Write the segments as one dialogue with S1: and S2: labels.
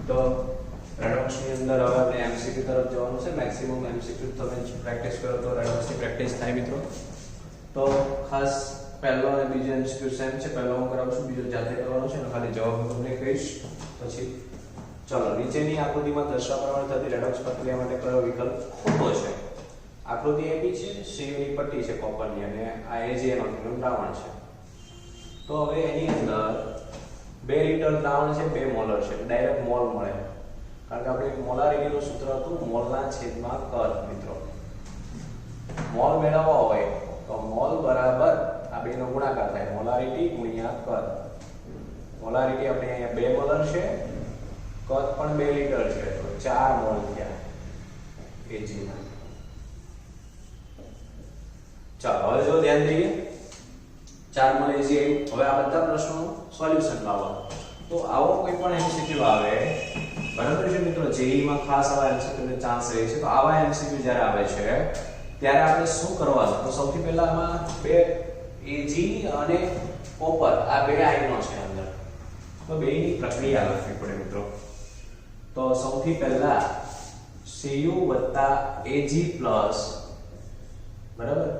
S1: તો રેડોક્સની અંદર હવે આપણે એમસીક્યુ તરફ જવાનું છે. મેક્સિમમ એમસીક્યુ તમે પ્રેક્ટિસ કરો તો રેડોક્સની પ્રેક્ટિસ થાય મિત્રો. તો ખાસ પહેલો અને બીજો એમસીક્યુ સેમ છે. પહેલો હું કરાવું છું, બીજો જાતે કરવાનો છે અને ખાલી જવાબ હું તમને કહીશ. પછી ચલો, નીચેની આકૃતિમાં દર્શાવવા પ્રમાણે થતી રેડોક્સ પ્રક્રિયા માટે કયો વિકલ્પ ખોટો છે? આકૃતિ આપી છે, સીયુની પટ્ટી છે કોપરની અને આ એજીએનો દ્રાવણ છે. તો હવે એની અંદર 2 લિટર દ્રાવણ છે, 2 મોલર છે. ડાયરેક્ટ મોલ મળે, કારણ કે આપણે મોલારિટીનું સૂત્ર હતું મોલના છેદમાં કદ મિત્રો. મોલ મેળવવા હોય તો મોલ બરાબર આ બેનો ગુણાકાર થાય, મોલારિટી ગુણ્યા કદ. મોલારિટી આપણે અહીંયા 2 મોલર છે, કદ પણ 2 લિટર છે, તો 4 મોલ થયા એજી ના. ચાલો હવે જો ધ્યાન દઈએ, 4 મોલ એજી આવ્યું. હવે આ બધા પ્રશ્નોનું સોલ્યુશન લાવવાનું. તો આવો કોઈ પણ એમસીક્યુ આવે, બરાબર છે મિત્રો, જેઈ માં ખાસ આવા એમસીક્યુ ને ચાન્સ રહે છે. તો આવા એમસીક્યુ જ્યારે આવે છે ત્યારે આપણે શું કરવાનું? તો સૌથી પહેલા આમાં 2 એજી અને કોપર આ 2 આયનો છે અંદર, તો બેની પ્રક્રિયા લખવી પડે મિત્રો. તો સૌથી પહેલા Cu Ag પ્લસ, બરાબર,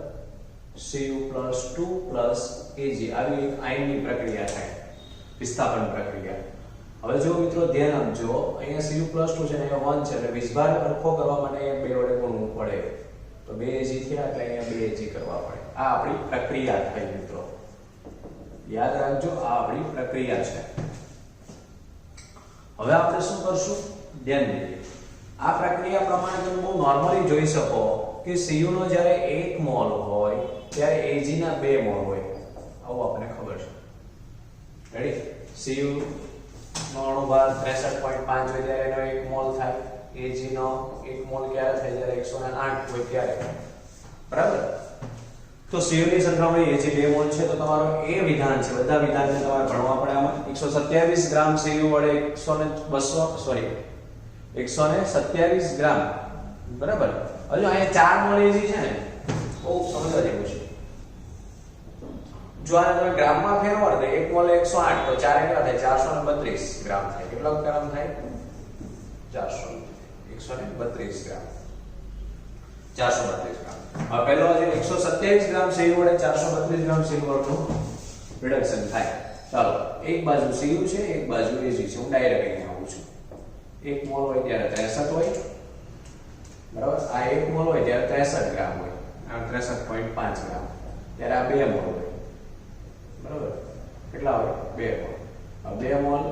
S1: Cu પ્લસ 2 પ્લસ Ag આવી એક આયનની પ્રક્રિયા થાય, વિસ્થાપન પ્રક્રિયા. હવે જો મિત્રો ધ્યાન આપજો, અહીંયા Cu પ્લસ 2 છે ને અહીંયા 1 છે, એટલે વિસ્ભાર સરખો કરવા માટે અહીંયા 2 વડે ગુણવું પડે. તો 2 Ag થયા એટલે અહીંયા 2 Ag કરવા પડે. આ આપણી પ્રક્રિયા થઈ મિત્રો, યાદ રાખજો, આ આપણી પ્રક્રિયા છે. હવે આપણે શું કરશું? ધ્યાન દીધું, આ પ્રક્રિયા પ્રમાણે તમે બહુ નોર્મલી જોઈ શકો કે Cu નો જ્યારે 1 મોલ હોય ત્યારે Ag ના 2 મોલ હોય. આવું આપણને ખબર છે. રેડી? Cu નો અણુભાર 63.5 હોય ત્યારે એનો 1 મોલ થાય. Ag નો 1 મોલ ક્યારે થાય? જ્યારે 108 હોય ત્યારે. બરાબર? તો Cu ની સંખ્યામાં Ag 2 મોલ છે, તો તમારો એ વિધાન છે, બધા વિધાનને તમારે ભણવા પડે. આમાં 127 ગ્રામ Cu વડે 127 ગ્રામ, બરાબર. હજુ અહીંયા 4 મોલ Ag છે ને, બહુ સમજવા જેવું છે. જો આને તમે ગ્રામમાં ફેરવો તો 1 મોલ 108, તો 4 કેટલા થાય? 432 ગ્રામ થાય. કેટલા ગ્રામ થાય? 132 ગ્રામ. 432 ગ્રામ. હવે પહેલો આજે 127 ગ્રામ Cu વડે 432 ગ્રામ સિલ્વરનું રિડક્શન થાય. ચાલો, એક બાજુ Cu છે, એક બાજુ Ag છે. હું ડાયરેક્ટ અહીંયા આવું છું. 1 મોલ હોય ત્યારે 63 હોય, બરાબર. આ 1 મોલ હોય ત્યારે 63 ગ્રામ હોય, આ 63.5 ગ્રામ. ત્યારે આ 2 મોલ હોય, બરાબર. કેટલા હોય? 2 મોલ. આ 2 મોલ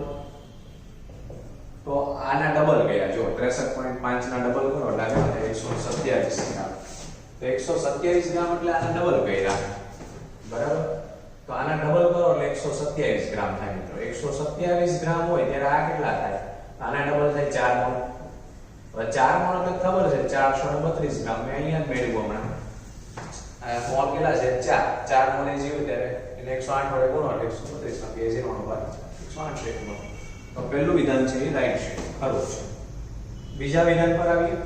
S1: તો આના ડબલ ગયા. જો 63.5 ના ડબલ કરો એટલે કેટલા થાય? 127 ગ્રામ. તો 127 ગ્રામ એટલે આના ડબલ કર્યા, બરાબર. તો આના ડબલ કરો એટલે 127 ગ્રામ થાય મિત્રો. 127 ગ્રામ હોય ત્યારે આ કેટલા થાય? આના ડબલ થાય 4 મોલ. હવે 4 મોલ એટલે ખબર છે 432 ગ્રામ. મેં અહીંયા જ મેળવ્યું હમણાં. આ મોલ કેટલા છે? 4 મોલ Ag હોય ત્યારે એને 108 વડે ગુણો એટલે 132 માં Ag નો અણુભાર 108 છે. તો પહેલું વિધાન છે એ રાઈટ છે, ખરું છે. બીજા વિધાન પર આવીએ.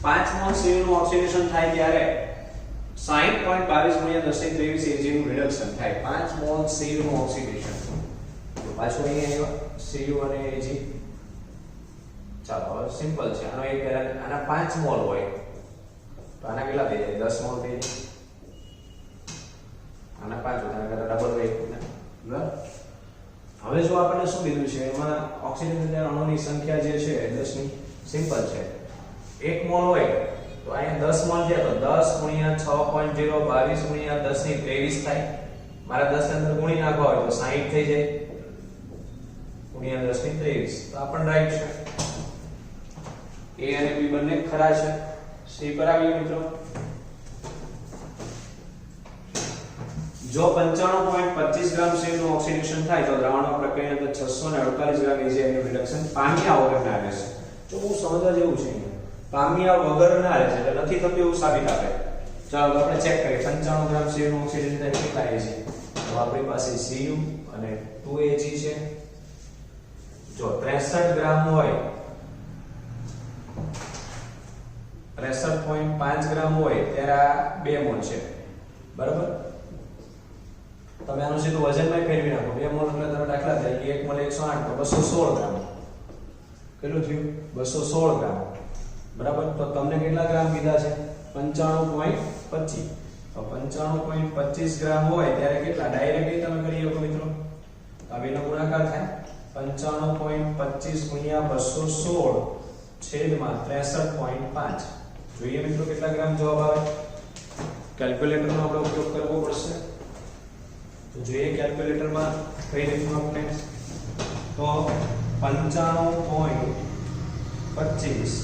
S1: 5 મોલ Cu નું ઓક્સિડેશન થાય ત્યારે 60.22 × 1023 Ag નું રિડક્શન થાય. 5 મોલ Cu નું ઓક્સિડેશન. તો પાછું અહીંયા Cu અને Ag. ચાલો હવે સિમ્પલ છે. આનો એક આના 5 મોલ હોય તો આના કેટલા થઈ જાય? 10 મોલ થઈ જાય. આના 5 હોય આના કરતા ડબલ હોય. બરાબર. હવે જો આપણે શું લીધું છે, એમાં ઓક્સિજન અણુની સંખ્યા જે છે 10 ની સિમ્પલ છે. 1 મોલ હોય તો અહીંયા 10 મોલ છે, તો 10 × 6.0 22 × 10 ની 23 થાય. મારા 10 ની અંદર ગુણી નાખવા હોય તો 60 થઈ જાય, ગુણ્યા 10 ની 23. તો આ પણ રાઈટ છે. A અને B બંને ખરા છે. C પર આવીએ મિત્રો. જો 95.25 ગ્રામ Cu નું ઓક્સિડેશન થાય તો દ્રાવણમાં પ્રક્રિયા અંદર 648 ગ્રામ Ag નું રિડક્શન પામ્યા વગરના રહેશે. જો બહુ સમજવા જેવું છે, પામ્યા વગરના રહેશે એટલે નથી થતું એવું સાબિત આપે. ચાલો આપણે ચેક કરીએ. 95 ગ્રામ Cu નું ઓક્સિડેશન થાય કેટલા Ag? તો આપણી પાસે Cu અને 2Ag છે. જો 63 ગ્રામ હોય, 63.5 ગ્રામ હોય ત્યારે આ 2 મોલ છે, બરાબર. તમે આનું સીધું વજનમાં ફેરવી નાખો. 2 મોલ એટલે તમે દાખલા તરીકે 1 108 તો 216 ગ્રામ. કેટલું થયું? 216 ગ્રામ. બરાબર. તો તમને કેટલા ગ્રામ કીધા છે? 95.25. તો 95.25 ગ્રામ હોય ત્યારે કેટલા ડાયરેક્ટલી તમે કરી શકો મિત્રો? તો આ બેનો ગુણાકાર થાય 95.25 ગુણ્યા 216 છેદમાં 63.5. જોઈએ મિત્રો કેટલા ગ્રામ જવાબ આવે. કેલ્ક્યુલેટરનો આપણે ઉપયોગ કરવો પડશે. તો જોઈએ કેલ્ક્યુલેટરમાં કઈ રીતનું આપણે. તો 95.25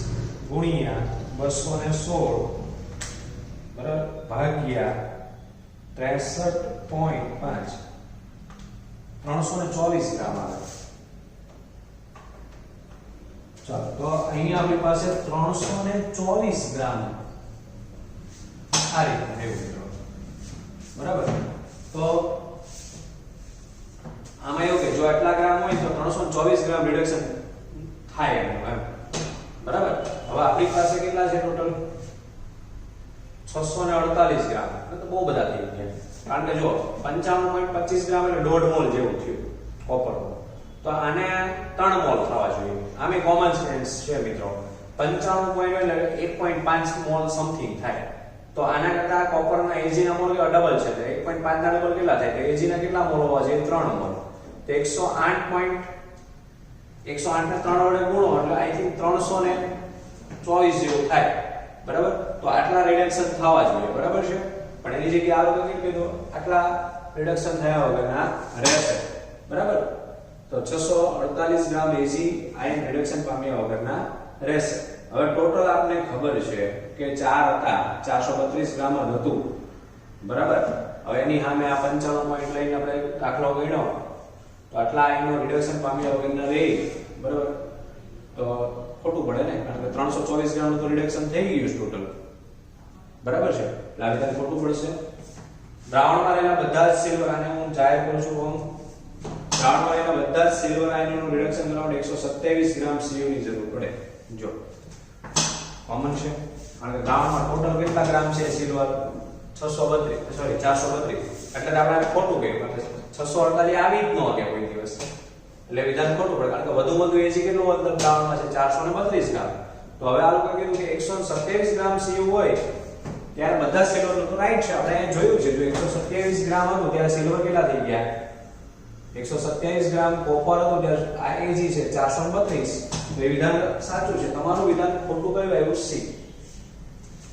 S1: ગુણ્યા 216 બરાબર ભાગ્યા 63.5 324 ગ્રામ આવે. ચાલો તો અહીંયા આપણી પાસે 324 ગ્રામ આ રીતે આવ્યું મિત્રો. બરાબર. તો આમાં એવું કે જો આટલા ગ્રામ હોય તો 324 ગ્રામ રિડક્શન થાય એમ. બરાબર. હવે આપણી પાસે કેટલા છે ટોટલ? 648 ગ્રામ. તો બહુ બધા થઈ ગયા. કારણ કે જો 95.25 ગ્રામ એટલે 1.5 મોલ જેવું થયું કોપર. તો આને 3 મોલ થવા જોઈએ. આમે કોમન સેન્સ છે મિત્રો. 95 પોઈન્ટ એટલે 1.5 મોલ સમથિંગ થાય. તો આના કરતા કોપરના Ag ના મોલ ડબલ છે. એટલે 1.5 ના ડબલ કેટલા થાય? તો Ag ના કેટલા મોલ હોવા જોઈએ? 3 મોલ. તો 108 ને 3 વડે ગુણો એટલે આઈ થિંક 324 જેવું થાય. બરાબર. તો આટલા રિડક્શન થવા જોઈએ. બરાબર છે. પણ એની જગ્યાએ આ લોકો કેટલું કીધું? આટલા રિડક્શન થયા વગરના રહેશે. બરાબર. તો 648 ગ્રામ Ag આયન રિડક્શન પામ્યા વગરના રહેશે. હવે ટોટલ આપને ખબર છે કે 4 હતા, 432 ગ્રામ જ હતું. બરાબર. હવે એની સામે આ 95 પોઈન્ટ લઈને આપણે દાખલો ગણ્યો તો આટલા આયનનો રિડક્શન પામ્યા વગરના રહે. બરાબર. તો ખોટું પડે ને, કારણ કે 324 ગ્રામનું તો રિડક્શન થઈ ગયું છે ટોટલ. બરાબર છે. એટલે આ વિધાન ખોટું પડશે. દ્રાવણમાં રહેલા બધા જ સિલ્વર, આને હું જાહેર કરું છું દ્રાવણમાં રહેલા બધા જ સિલ્વર આયનોનું રિડક્શન કરવા માટે 127 ગ્રામ Cu ની જરૂર પડે. જો કોમન છે. કારણ કે દ્રાવણમાં ટોટલ કેટલા ગ્રામ છે સિલ્વર? 432. એટલે આપણે ખોટું કહ્યું. 648 આવી જ ન કે કોઈ દિવસ. એટલે વિધાન ખોટું પડે. કારણ કે વધુ Ag કેટલું મતલબ દ્રાવણમાં છે? 432 ગ્રામ. તો હવે આ લોકો કીધું કે 127 ગ્રામ Cu હોય ત્યારે બધા સિલ્વરનું તો રાઈટ છે. આપણે અહીં જોયું છે જો 127 ગ્રામ હતું ત્યારે સિલ્વર કેટલા થઈ ગયા? 127 ગ્રામ કોપર હતું ત્યારે આ Ag છે 432. તો એ વિધાન સાચું છે. તમારું વિધાન ખોટું કયું આવ્યું? C.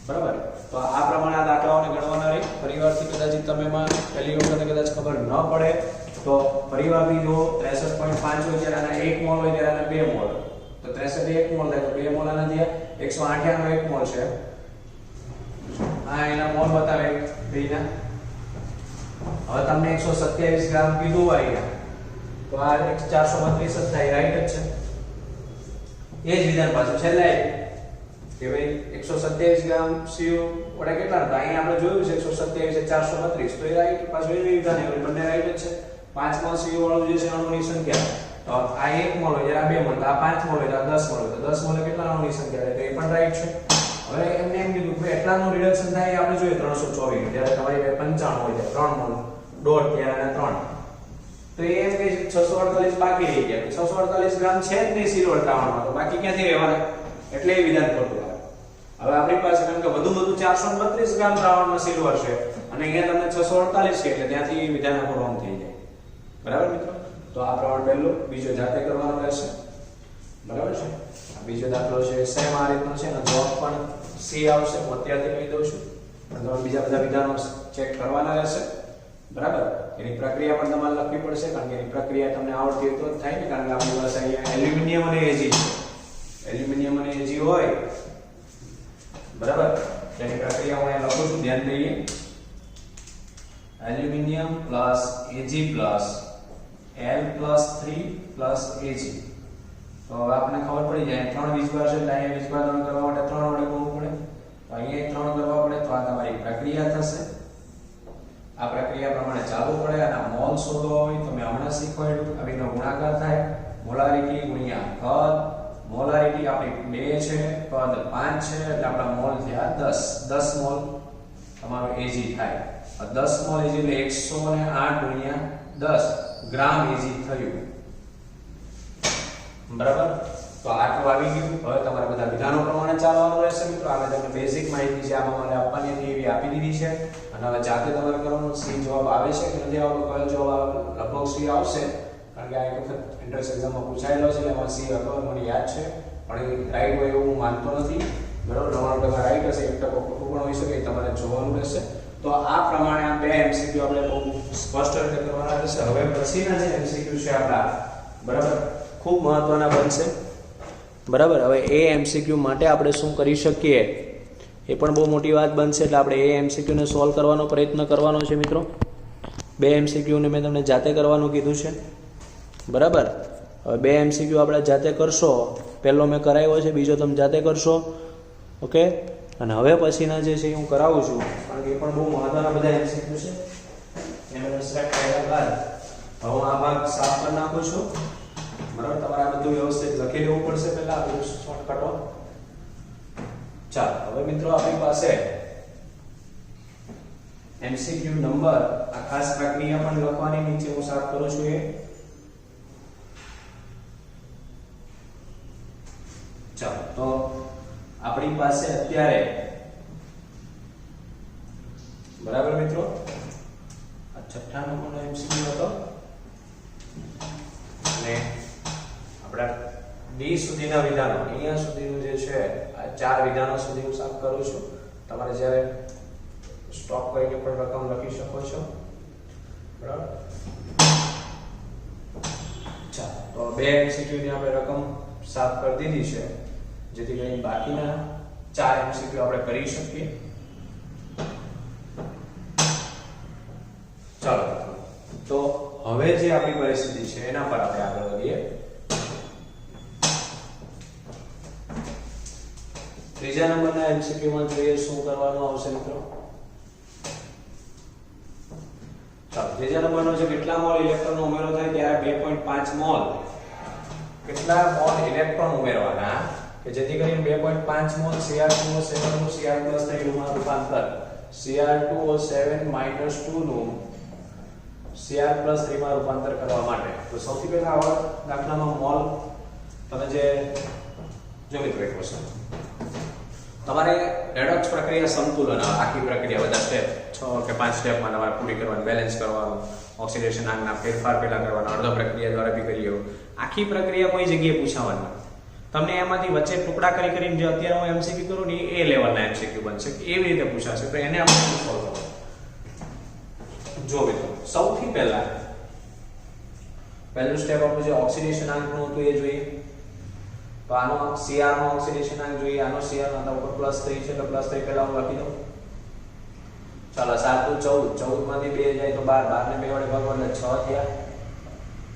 S1: બરાબર. તો આ પ્રમાણે આ દાખલાઓને ગણવાના રહી. પરિવારથી કદાચ તમે પહેલી વખતે કદાચ ખબર ન પડે તો પરિવારથી જો 63.5 હોય ત્યારે આના 1 મોલ હોય ત્યારે આના 2 મોલ. તો 63 1 મોલ થાય તો 2 મોલ આના થયા. 108 નો 1 મોલ છે. આ એના મોલ બતાવે બેના. હવે તમને 127 ગ્રામ કીધું હોય તો આ 432 જ થાય. રાઈટ જ છે. એ જ વિધાન પાછું છેલ્લે કે ભાઈ 127 ગ્રામ Cu વડે કેટલા હતા? અહીં આપણે જોયું છે 127 432. તો એ રાઈટ પાછું એ વિધાન એ બંને રાઈટ જ છે. 5 માં Cu વાળું જે છે અણુની સંખ્યા. તો આ 1 મોલ હોય જ્યારે 2 મોલ. આ 5 મોલ હોય તો 10 મોલ હોય. તો 10 મોલે કેટલા અણુની સંખ્યા થાય? તો એ પણ રાઈટ છે. હવે એમને એમ કીધું કે એટલાનું રિડક્શન થાય આપણે જોઈએ 324. જ્યારે તમારી 95 હોય છે 3 મોલ ડોટ ત્યારે 3. તો એ એમ કે 648 બાકી રહી ગયા. 648 ગ્રામ છે જ નહીં સિલ્વર દ્રાવણમાં. તો બાકી ક્યાંથી રહેવાના? એટલે એ વિધાન ખોટું આવે. હવે આપણી પાસે કારણ કે વધુ 432 ગ્રામ દ્રાવણમાં સિલ્વર છે અને અહીંયા તમને 648 છે એટલે ત્યાંથી વિધાન આપણું રોંગ થઈ જાય. બરાબર મિત્રો. તો આ પ્રમાણે પહેલો બીજો જાતે કરવાનો રહેશે. બરાબર છે. આ બીજો દાખલો છે સેમ આ રીતનો છે અને જવાબ પણ C આવશે. હું અત્યારથી કહી દઉં છું. તમારે બીજા બધા વિધાનો ચેક કરવાના રહેશે. બરાબર. એની પ્રક્રિયા પણ તમારે લખવી પડશે કારણ કે એની પ્રક્રિયા તમને આવડતી હોય તો જ થાય ને. કારણ કે આપણી પાસે અહીંયા એલ્યુમિનિયમ અને Ag છે. એલ્યુમિનિયમ અને Ag હોય બરાબર. તેની પ્રક્રિયા હું અહીંયા લખું છું, ધ્યાન દઈએ. Aluminium plus Ag plus L+3 plus Ag. તો હવે આપણને ખબર પડી જાય 3 વીજભાર છે એટલે અહીંયા વીજભાર કરવા માટે 3 વડે ગુણવું પડે. તો અહીંયા 3 કરવા પડે. તો આ તમારી પ્રક્રિયા થશે. આ પ્રક્રિયા પ્રમાણે ચાલવું પડે. અને મોલ શોધવો હોય તો મેં હમણાં શીખવાડ્યું. આવીનો ગુણાકાર થાય. મોલારિટી ગુણ્યા કદ. મોલારિટી આપણી 2 છે, કદ 5 છે એટલે આપણા મોલ થયા 10. 10 મોલ તમારો Ag થાય. આ 10 મોલ Ag એટલે 108 ગુણ્યા 10 ગ્રામ Ag થયું. બરાબર. તો આટલું આવી ગયું. હવે તમારે બધા વિધાનો પ્રમાણે ચાલવાનું રહેશે મિત્રો. આ તમને બેઝિક માહિતી છે આમાં મારે આપવાની હતી એવી આપી દીધી છે. અને હવે જાતે તમારે કરવાનું. સી જવાબ આવે છે કે નથી આવતો, કયો જવાબ આવે? લગભગ સી આવશે, કારણ કે આ એક વખત એન્ટ્રન્સ એક્ઝામમાં પૂછાયેલો છે એટલે એમાં સી હતો, મને યાદ છે. પણ એ રાઈટ હોય એવું હું માનતો નથી. બરાબર, 99% રાઈટ હશે, 1% ખોટું પણ હોઈ શકે, તમારે જોવાનું રહેશે. તો આ પ્રમાણે આ બે એમસીક્યુ આપણે બહુ સ્પષ્ટ રીતે કરવાના રહેશે. હવે પછીના જે એમસીક્યુ છે આપણા, બરાબર, ખૂબ મહત્વના બનશે. બરાબર. હવે એ એમસીક્યુ માટે આપણે શું કરી શકીએ એ પણ બહુ મોટી વાત બનશે. એટલે આપણે એ એમસીક્યુને સોલ્વ કરવાનો પ્રયત્ન કરવાનો છે મિત્રો. બે એમસીક્યુને મેં તમને જાતે કરવાનું કીધું છે. બરાબર. હવે બે એમસીક્યુ આપણે જાતે કરશો. પહેલો મેં કરાવ્યો છે, બીજો તમે જાતે કરશો. ઓકે. અને હવે પછીના જે છે હું કરાવું છું, કારણ કે એ પણ બહુ મહત્વના બધા એમસીક્યુ છે. એને સિલેક્ટ કર્યા બાદ હવે હું આ ભાગ સાફ કરી નાખું છું. બરાબર. તમારે આ બધું વ્યવસ્થિત લખી લેવું પડશે પહેલા, આ બધું શોર્ટકટો. ચાલો, હવે મિત્રો આપણી પાસે એમસીક્યુ નંબર, આ ખાસ પ્રક્રિયા પણ લખવાની, નીચે હું સાફ કરું છું એ. ચાલો, તો આપણી પાસે અત્યારે, બરાબર મિત્રો, આ છઠ્ઠા નંબરનો એમસીક્યુ હતો અને આપણા ડી સુધીના વિધાનો, અહીંયા સુધીનું જે છે આ 4 વિધાનો સુધી હું સાફ કરું છું. તમારે જ્યારે સ્ટોપ કરીને પણ રકમ લખી શકો છો. બરાબર. ચાલો, તો બે એમસીક્યુ ની આપણે રકમ સાફ કરી દીધી છે, જેથી કરીને બાકીના 4 એમસીક્યુ આપણે કરી શકીએ. ચાલો, તો હવે જે આપણી પરિસ્થિતિ છે એના પર આપણે આગળ વધીએ. ત્રીજા નંબરના એમસીક્યુ માં જોઈએ શું કરવાનું આવશે મિત્રો. ચાલો, ત્રીજા નંબરનો છે કેટલા મોલ ઇલેક્ટ્રોનનો ઉમેરો થાય ત્યારે 2.5 મોલ, કેટલા મોલ ઇલેક્ટ્રોન ઉમેરવાના કે જેથી કરીને 2.5 મોલ Cr2O7 નું Cr+3 માં રૂપાંતર, Cr2O7 -2 નું Cr+3 માં રૂપાંતર કરવા માટે. તો સૌથી પહેલા આવા દાખલામાં મોલ તમે જે જો મિત્રો એક વસ્તુ તમારે રેડોક્સ પ્રક્રિયા સંતુલન, આખી પ્રક્રિયા બધા સ્ટેપ 6 કે 5 સ્ટેપમાં તમારે પૂરી કરવાની, બેલેન્સ કરવાનું, ઓક્સિડેશન આંગના ફેરફાર પહેલા કરવાના, અર્ધ પ્રક્રિયા દ્વારા બી કરી લેવું. આખી પ્રક્રિયા કોઈ જગ્યાએ પૂછાવાની, તમને એમાંથી વચ્ચે ટુકડા કરી કરીને જે અત્યારે હું એમસીક્યુ કરું ને એ લેવલના એમસીક્યુ બનશે, એવી રીતે પૂછાશે. તો એને આપણે સોલ્વ કરો. જો મિત્રો, સૌથી પહેલા પહેલું સ્ટેપ આપણું જે ઓક્સિડેશન આંકનું હતું એ જોઈએ. તો આનો Cr નો ઓક્સિડેશન આંક જોઈએ. આનો Cr નો ઉપર +3 છે તો +3 પહેલા હું લખી દઉં. ચાલો, 7 × 14, 14 માંથી 2 જાય તો 12, 12 ને 2 વડે ભાગો એટલે 6 થયા.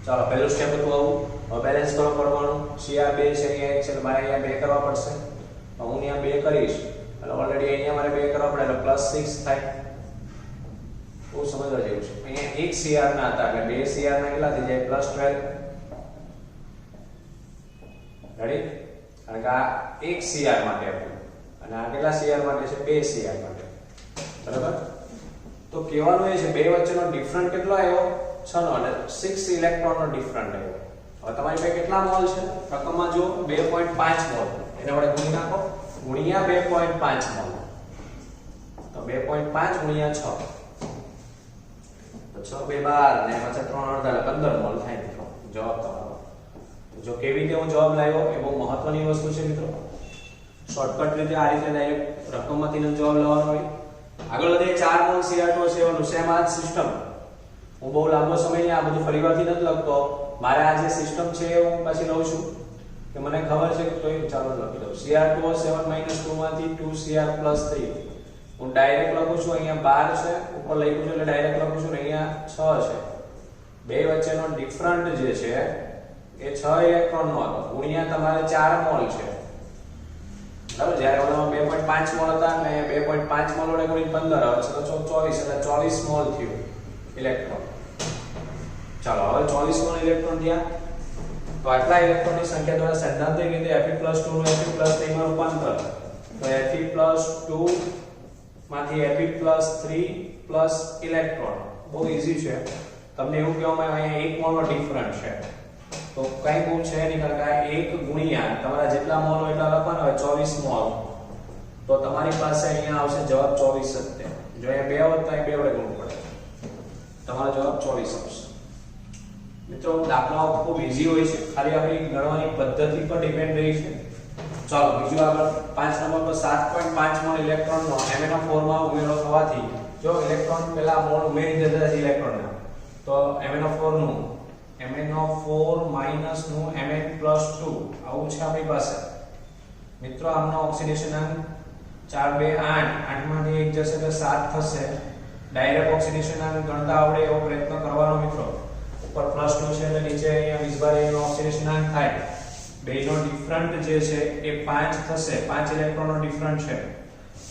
S1: ચાલો, પહેલું સ્ટેપ હતું આવું. હવે બેલેન્સ કરવા પડવાનું. Cr 2 છે, અહીંયા 1 છે, મારે અહીંયા 2 કરવા પડશે. તો હું અહીંયા 2 કરીશ એટલે ઓલરેડી અહીંયા મારે 2 કરવા પડે એટલે +6 થાય. બહુ સમજવા જેવું છે. અહીંયા 1 Cr ના હતા એટલે 2 Cr ના કેટલા થઈ જાય? +12. રેડી? કારણ કે આ 1 Cr માટે હતું અને આ કેટલા Cr માટે છે? 2 Cr માટે. બરાબર? તો કહેવાનું એ છે બે વચ્ચેનો ડિફરન્ટ કેટલો આવ્યો? 6 નો અને 6 ઇલેક્ટ્રોનનો ડિફરન્ટ આવ્યો. હવે તમારી પાસે કેટલા મોલ છે? રકમમાં જો 2.5 મોલ. એને વડે ગુણી નાખો. ગુણ્યા 2.5 મોલ. તો 2.5 ગુણ્યા 6. તો 6 2 12 ને પાછા 3 અડધા એટલે 15 મોલ થાય મિત્રો. જવાબ તમારો. જો કેવી રીતે હું જવાબ લાવ્યો એ બહુ મહત્વની વસ્તુ છે મિત્રો. શોર્ટકટ રીતે આ રીતે ડાયરેક્ટ રકમમાંથી જવાબ લાવવાનો હોય. આગળ વધીએ 4 મોલ Cr2O7 નું સેમ આ સિસ્ટમ. હું બહુ લાંબો સમય આ બધું ફરીવારથી નથી લખતો. મારે આ જે સિસ્ટમ છે એ હું પછી લઉં છું કે મને ખબર છે કે તોય ચાલો લખી દઉં. Cr2O7 -2 માંથી 2Cr+3 હું ડાયરેક્ટ લખું છું. અહીંયા 12 છે, ઉપર લખ્યું છે એટલે ડાયરેક્ટ લખું છું. અહીંયા 6 છે. બે વચ્ચેનો ડિફરન્ટ જે છે એ 6 ઇલેક્ટ્રોન નો હતો ગુણ્યા તમારે 4 મોલ છે. બરાબર? જ્યારે ઓલામાં 2.5 મોલ હતા અને 2.5 મોલ વડે ગુણીને 15 આવે છે તો 24 એટલે 40 મોલ થયું ઇલેક્ટ્રોન. ચાલો, હવે 40 મોલ ઇલેક્ટ્રોન થયા. તો આટલા ઇલેક્ટ્રોનની સંખ્યા દ્વારા સૈદ્ધાંતિક રીતે Fe+2 નું Fe+3 માં રૂપાંતર. તો Fe+2 માંથી Fe+3 ઇલેક્ટ્રોન. બહુ ઈઝી છે. તમને એવું કહેવામાં આવે અહીંયા 1 મોલનો ડિફરન્સ છે. તો કઈ બહુ છે નહીં, કારણ કે આ 1 ગુણ્યા તમારા જેટલા મોલ હોય એટલા લખવાના હોય 24 મોલ, તો તમારી પાસે અહીંયા આવશે જવાબ 24 જ તે. જો અહીંયા 2 હોત તો અહીં 2 વડે ગુણવું પડે, તમારો જવાબ 24 આવશે. મિત્રો દાખલાઓ ખૂબ ઈઝી હોય છે, ખાલી આપણી ગણવાની પદ્ધતિ પર ડિપેન્ડ રહી છે. ચાલો બીજું આગળ 5 નંબર પર 7.5 મોલ ઇલેક્ટ્રોનનો MnO4 માં ઉમેરો થવાથી, જો ઇલેક્ટ્રોન પેલા મોલ ઉમેરી દેતા છે ઇલેક્ટ્રોનના, તો MnO4 નું MnO4 માઈનસ નું Mn+2 આવું છે આપણી પાસે. મિત્રો આમનો ઓક્સિડેશન અંક 4 2 8 8 માંથી 1 જશે તો 7 થશે. ડાયરેક્ટ ઓક્સિડેશન અંક ગણતા આવડે એવો પ્રયત્ન કરવાનો મિત્રો. ઉપર +2 છે એટલે નીચે અહીંયા 20 બાર એનો ઓક્સિડેશન અંક થાય. બેનો ડિફરન્ટ જે છે એ 5 થશે. 5 ઇલેક્ટ્રોનનો ડિફરન્ટ છે.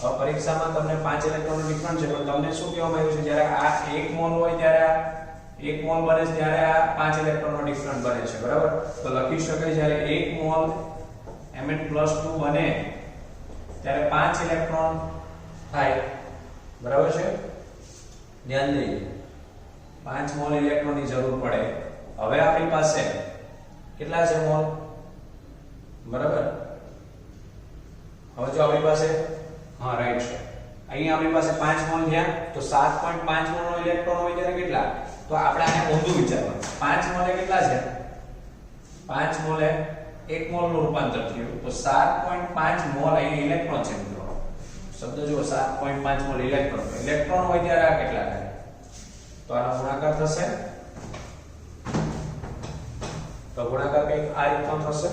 S1: હવે પરીક્ષામાં તમને 5 ઇલેક્ટ્રોનનો ડિફરન્ટ છે, પણ તમને શું કહેવામાં આવ્યું છે, જ્યારે આ 1 મોલ હોય ત્યારે આ 1 મોલ બને ત્યારે આ 5 ઇલેક્ટ્રોનનો ડિફરન્ટ બને છે, બરાબર? તો લખી શકાય જ્યારે 1 મોલ Mn+2 બને ત્યારે 5 ઇલેક્ટ્રોન થાય, બરાબર છે? ધ્યાન દઈએ 5 મોલ ઇલેક્ટ્રોનની જરૂર પડે. હવે આપણી પાસે કેટલા છે મોલ, બરાબર? હવે જો આપણી પાસે હા રાઈટ છે, અહીં આપણી પાસે 5 મોલ થયા, તો 7.5 મોલનો ઇલેક્ટ્રોન હોય ત્યારે કેટલા? તો આપણે આને ઊંધું વિચારવાનું. 5 મોલે કેટલા છે? 5 મોલે 1 મોલ નું રૂપાંતર થયું, તો 7.5 મોલ અહીં ઇલેક્ટ્રોન છે મિત્રો. શબ્દ જો 7.5 મોલ ઇલેક્ટ્રોન. ઇલેક્ટ્રોન હોય ત્યારે આ કેટલા થાય? તો આનો ગુણાકાર થશે. તો ગુણાકાર કંઈક આ રીતનો થશે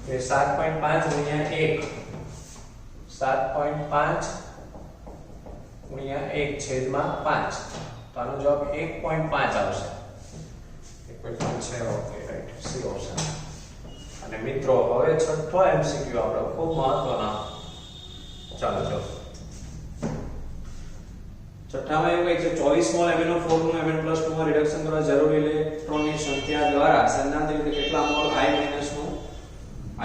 S1: કે 7.5 ગુણ્યા 1, 7.5 ગુણ્યા 1 છેદમાં 5, તો આનો જવાબ 1.5 આવશે. 1.5 છે, ઓકે રાઈટ, સી ઓપ્શન. અને મિત્રો હવે છઠ્ઠો MCQ આપણો ખૂબ મહત્વનો. ચાલો જો છઠ્ઠામાં એવું કહે છે 24 મોલ MnO4 નું Mn+2 માં રિડક્શન કરવા જરૂરી ઇલેક્ટ્રોનની સંખ્યા દ્વારા સૈદ્ધાંતિક રીતે કેટલા મોલ I- નું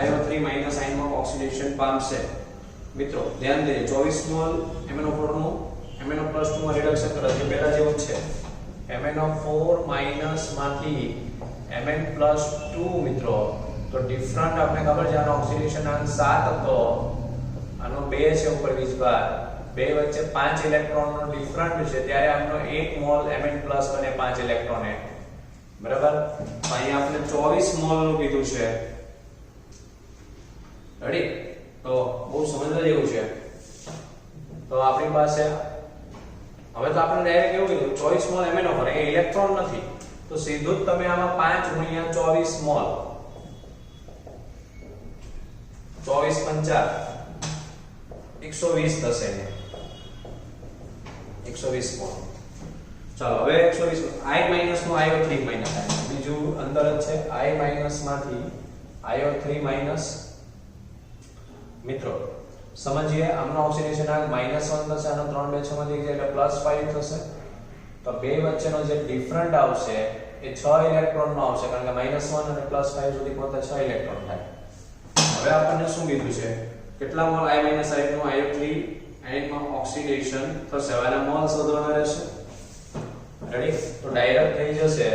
S1: IO3 માઈનસ આયનમાં ઓક્સિડેશન પામશે. મિત્રો ધ્યાન દે 24 મોલ MnO4 નું Mn+2 માં રિડક્શન કરે છે પહેલા જેવું છે. MnO4 માઈનસ માંથી Mn+2 મિત્રો, તો ડિફરન્ટ આપણે ખબર છે આનો ઓક્સિડેશન અંક 7 હતો, આનો 2 છે ઉપર 20 બાર, 2 વચ્ચે 5 ઇલેક્ટ્રોનનો ડિફરન્ટ છે, ત્યારે આમનો 1 મોલ Mn+ બને 5 ઇલેક્ટ્રોન, બરાબર? અહીં આપણે 24 મોલ નું કીધું છે. રેડી? તો બહુ સમજવા જેવું છે. તો આપણી પાસે હવે તો આપણે ડાયરેક્ટ એવું કીધું 24 મોલ MnO4, એ ઇલેક્ટ્રોન નથી, તો સીધું જ તમે આમાં 5 ગુણ્યા 24 મોલ, 24 5 120 થશે. 120 મોલ. ચાલો હવે 120 I- નું IO3 માઈનસ થાય, બીજું અંદર જ છે. I- માંથી IO3 માઈનસ. મિત્રો સમજીએ, આમનો ઓક્સિડેશન અંક -1 થશે, આનો 3 2 6 માંથી એટલે +5 થશે. તો બે વચ્ચેનો જે ડિફરન્ટ આવશે એ 6 ઇલેક્ટ્રોન નો આવશે, કારણ કે -1 અને +5 સુધી પહોંચતા 6 ઇલેક્ટ્રોન થાય. હવે આપણને શું કીધું છે? કેટલા મોલ I- નું IO3 આયનમાં ઓક્સિડેશન થશે. હવે આના મોલ શોધવાના રહેશે. રેડી? તો ડાયરેક્ટ થઈ જશે,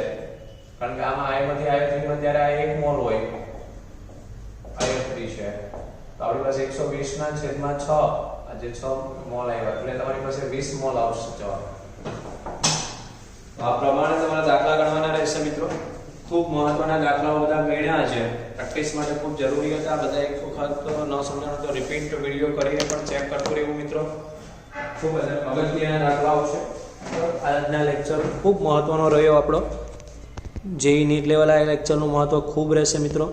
S1: કારણ કે આમાં I માંથી IO3 માં ત્યારે આ 1 મોલ હોય, IO3 છે, તો આપણી પાસે 120 ના છેદમાં 6, આ જે 6 મોલ આવ્યા એટલે તમારી પાસે 20 મોલ આવશે જવાબ. તો આ પ્રમાણે તમારા દાખલા ગણવાના રહેશે મિત્રો. ખૂબ મહત્વના દાખલાઓ બધા ગણ્યા છે, પ્રેક્ટિસ માટે ખૂબ જરૂરી હતા. બધા એક વખત ન સમજાણું તો રિપીટ વિડિયો કરીને પણ ચેક કરતું રહેવું મિત્રો. ખૂબ અગત્યના દાખલાઓ છે. આજના લેક્ચર ખૂબ મહત્વનો રહ્યો આપણો. જેઈ નીટ લેવલ આ લેક્ચરનું મહત્વ ખૂબ રહેશે મિત્રો.